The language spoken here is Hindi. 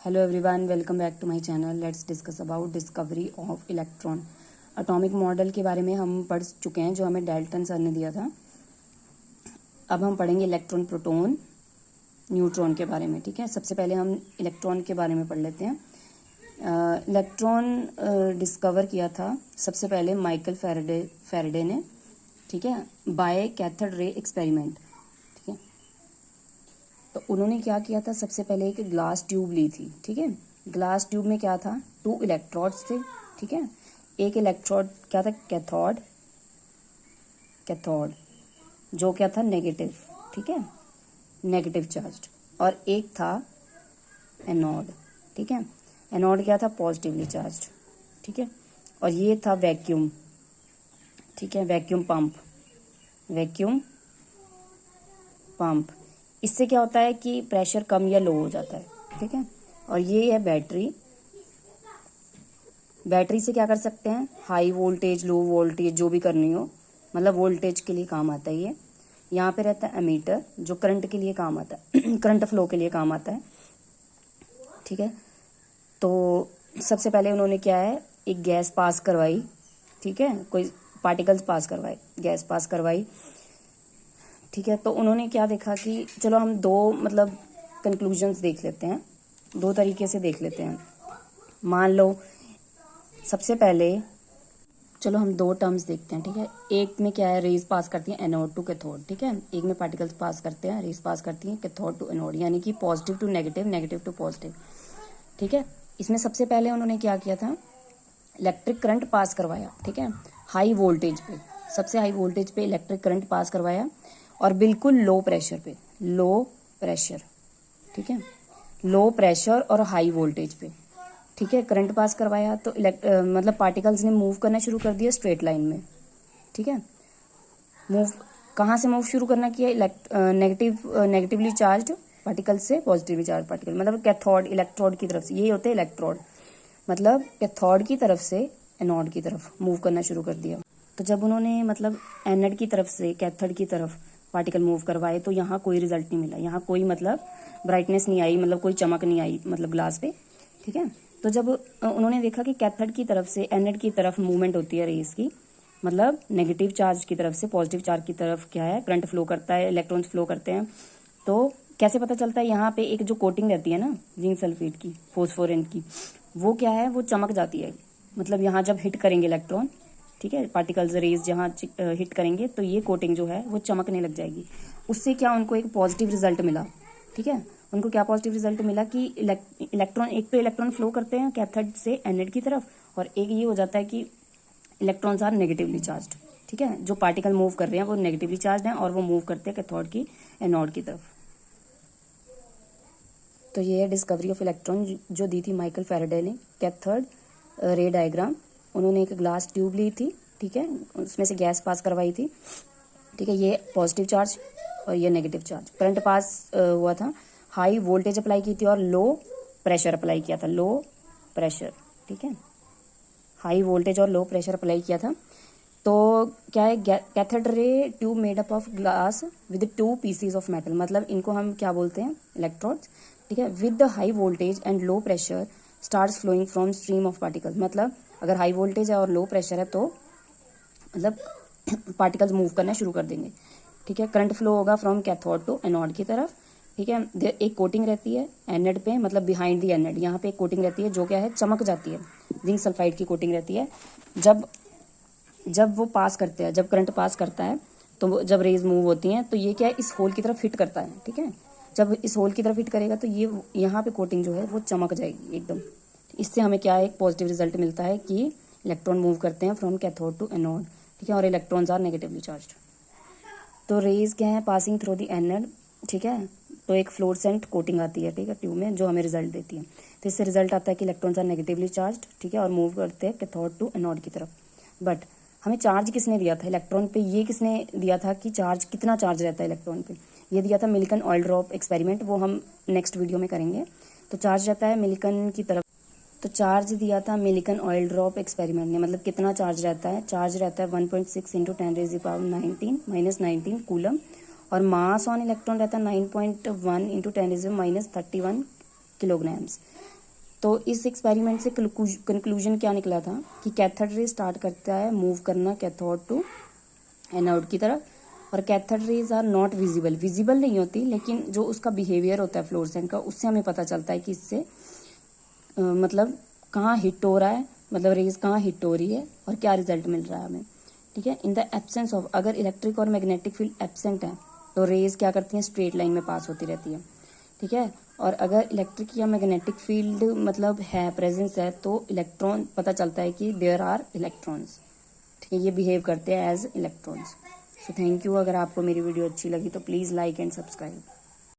Hello everyone, welcome back to my channel. Let's discuss about discovery of electron. Atomic model के बारे में हम पढ़ चुके हैं जो हमें डाल्टन सर ने दिया था. अब हम पढ़ेंगे इलेक्ट्रॉन, प्रोटॉन, न्यूट्रॉन के बारे में. ठीक है, सबसे पहले हम इलेक्ट्रॉन के बारे में पढ़ लेते हैं. इलेक्ट्रॉन डिस्कवर किया था सबसे पहले माइकल फैराडे ने. ठीक है, बाय कैथोड रे एक्सपेरिमेंट. ठीक है, तो उन्होंने क्या किया था, सबसे पहले एक ग्लास ट्यूब ली थी. ठीक है, ग्लास ट्यूब में क्या था, 2 इलेक्ट्रोड्स थे. ठीक है, एक इलेक्ट्रोड क्या था, कैथोड जो क्या था नेगेटिव. ठीक है, नेगेटिव चार्ज. और एक था एनोड. ठीक है, एनोड क्या था, पॉजिटिवली चार्ज. ठीक है, और ये था वैक्यूम. ठीक है, वैक्यूम पंप. इससे क्या होता है कि प्रेशर कम या लो हो जाता है. ठीक है, और ये है बैटरी. बैटरी से क्या कर सकते हैं, हाई वोल्टेज, लो वोल्टेज जो भी करनी हो, मतलब वोल्टेज के लिए काम आता है ये. यहाँ पे रहता है एमीटर जो करंट के लिए काम आता है करंट फ्लो के लिए काम आता है. ठीक है, तो सबसे पहले उन्होंने क्या है, एक गैस पास करवाई. ठीक है, कोई पार्टिकल्स पास करवाए, गैस पास करवाई. ठीक है, तो उन्होंने क्या देखा कि चलो हम दो मतलब कंक्लूजन्स देख लेते हैं, दो तरीके से देख लेते हैं. मान लो सबसे पहले चलो हम दो टर्म्स देखते हैं. ठीक है, एक में क्या है, रेज पास करती हैं एनोड टू कैथोड. ठीक है, एक में पार्टिकल्स पास करते हैं, रेज पास करती हैं कैथोड टू एनोड, यानी कि positive to negative, negative to positive. ठीक है, इसमें सबसे पहले उन्होंने क्या किया था, इलेक्ट्रिक करंट पास करवाया. ठीक है, हाई वोल्टेज पे, सबसे हाई वोल्टेज पे इलेक्ट्रिक करंट पास करवाया, और बिल्कुल लो प्रेशर पे, लो प्रेशर. ठीक है, लो प्रेशर और हाई वोल्टेज पे. ठीक है, करंट पास करवाया तो मतलब पार्टिकल्स ने मूव करना शुरू कर दिया स्ट्रेट लाइन में. ठीक है, मूव कहाँ से मूव शुरू करना किया, नेगेटिवली चार्ज पार्टिकल से पॉजिटिवली चार्ज पार्टिकल, मतलब कैथोड इलेक्ट्रोड की तरफ से, यही होते हैं इलेक्ट्रोड, मतलब कैथोड की तरफ से एनोड की तरफ मूव करना शुरू कर दिया. तो जब उन्होंने मतलब एनोड की तरफ से कैथोड की तरफ पार्टिकल मूव करवाए तो यहाँ कोई रिजल्ट नहीं मिला, यहाँ कोई मतलब ब्राइटनेस नहीं आई, मतलब कोई चमक नहीं आई मतलब ग्लास पे. ठीक है, तो जब उन्होंने देखा कि कैथोड की तरफ से एनोड की तरफ मूवमेंट होती है रेस की, मतलब नेगेटिव चार्ज की तरफ से पॉजिटिव चार्ज की तरफ क्या है, करंट फ्लो करता है, इलेक्ट्रॉन्स फ्लो करते हैं. तो कैसे पता चलता है, यहाँ पे एक जो कोटिंग रहती है ना जिंक सल्फेट की, फोस्फोरेंट की, वो क्या है, वो चमक जाती है. मतलब यहाँ जब हिट करेंगे इलेक्ट्रॉन, ठीक है, पार्टिकल्स रेज जहाँ हिट करेंगे तो ये कोटिंग जो है वो चमकने लग जाएगी. उससे क्या उनको एक पॉजिटिव रिजल्ट मिला. ठीक है, उनको क्या पॉजिटिव रिजल्ट मिला कि इलेक्ट्रॉन, एक तो इलेक्ट्रॉन फ्लो करते हैं कैथोड से एनोड की तरफ, और एक ये हो जाता है कि इलेक्ट्रॉन्स आर नेगेटिवली चार्ज्ड. ठीक है, जो पार्टिकल मूव कर रहे हैं वो नेगेटिवली चार्ज हैं और वो मूव करते हैं कैथोड की एनोड की तरफ. तो ये है डिस्कवरी ऑफ इलेक्ट्रॉन जो दी थी माइकल फैराडे ने. कैथोड रे डायग्राम, उन्होंने एक ग्लास ट्यूब ली थी. ठीक है, उसमें से गैस पास करवाई थी. ठीक है, ये पॉजिटिव चार्ज और ये नेगेटिव चार्ज, करंट पास हुआ था, हाई वोल्टेज अप्लाई की थी और लो प्रेशर अप्लाई किया था, लो प्रेशर. ठीक है, हाई वोल्टेज और लो प्रेशर अप्लाई किया था. तो क्या है, cathode ray tube made up of glass with 2 pieces of metal, मतलब इनको हम क्या बोलते हैं, इलेक्ट्रोड्स. ठीक है, with the high voltage and low pressure starts flowing from stream of particles, मतलब अगर हाई वोल्टेज है और लो प्रेशर है तो मतलब पार्टिकल्स मूव करना शुरू कर देंगे. ठीक है, करंट फ्लो होगा फ्रॉम कैथोड टू एनोड की तरफ. ठीक है, एक कोटिंग रहती है एनोड पे, मतलब बिहाइंड दी एनोड, यहाँ पे एक कोटिंग रहती है जो क्या है, चमक जाती है, जिंक सल्फाइड की कोटिंग रहती है. जब वो पास करते हैं, जब करंट पास करता है तो जब रेज मूव होती हैं तो ये क्या है, इस होल की तरफ हिट करता है. ठीक है, जब इस होल की तरफ हिट करेगा तो ये यहाँ पे कोटिंग जो है वो चमक जाएगी एकदम. इससे हमें क्या है, एक पॉजिटिव रिजल्ट मिलता है कि इलेक्ट्रॉन मूव करते हैं फ्रॉम कैथोड टू एनोड. ठीक है, और इलेक्ट्रॉन्स आर नेगेटिवली चार्ज्ड. तो रेज क्या है, पासिंग थ्रू द एनोड. ठीक है, तो एक फ्लोरेसेंट कोटिंग आती है, ठीक है, ट्यूब में, जो हमें रिजल्ट देती है. तो इससे रिजल्ट आता है कि इलेक्ट्रॉन्स आर नेगेटिवली चार्ज्ड. ठीक है, और मूव करते हैं कैथोड टू एनोड की तरफ. बट हमें चार्ज किसने दिया था इलेक्ट्रॉन पे, ये किसने दिया था कि चार्ज, कितना चार्ज रहता है इलेक्ट्रॉन पे, ये दिया था मिल्कन ऑयल ड्रॉप एक्सपेरिमेंट, वो हम नेक्स्ट वीडियो में करेंगे. तो चार्ज रहता है मिल्कन की तरफ, तो चार्ज दिया था मिल्कन ऑयल ड्रॉप एक्सपेरिमेंट ने, मतलब कितना चार्ज रहता है, चार्ज रहता है 1.6 इंटू 10⁻19 कूलम, और मास ऑन इलेक्ट्रॉन रहता है 9.1 इंटू 10⁻31 किलोग्राम्स। तो इस एक्सपेरिमेंट से कंक्लूजन क्या निकला था कि कैथोड रे स्टार्ट करता है मूव करना कैथोड टू एनोड की तरफ, और cathode rays are not visible नहीं होती, लेकिन जो उसका बिहेवियर होता है फ्लोरेसेंट का, उससे हमें पता चलता है कि इससे मतलब कहाँ हिट हो रहा है, मतलब रेज कहाँ हिट हो रही है और क्या रिजल्ट मिल रहा है हमें। ठीक है, इन द एब्सेंस ऑफ, अगर इलेक्ट्रिक और मैग्नेटिक फील्ड एब्सेंट है तो रेज क्या करती हैं, स्ट्रेट लाइन में पास होती रहती है। ठीक है, और अगर इलेक्ट्रिक या मैग्नेटिक फील्ड मतलब है, प्रेजेंस है, तो इलेक्ट्रॉन पता चलता है कि देयर आर इलेक्ट्रॉन्स। ठीक है, ये बिहेव करते हैं as electrons. So thank you. अगर आपको मेरी वीडियो अच्छी लगी तो प्लीज़ लाइक एंड सब्सक्राइब।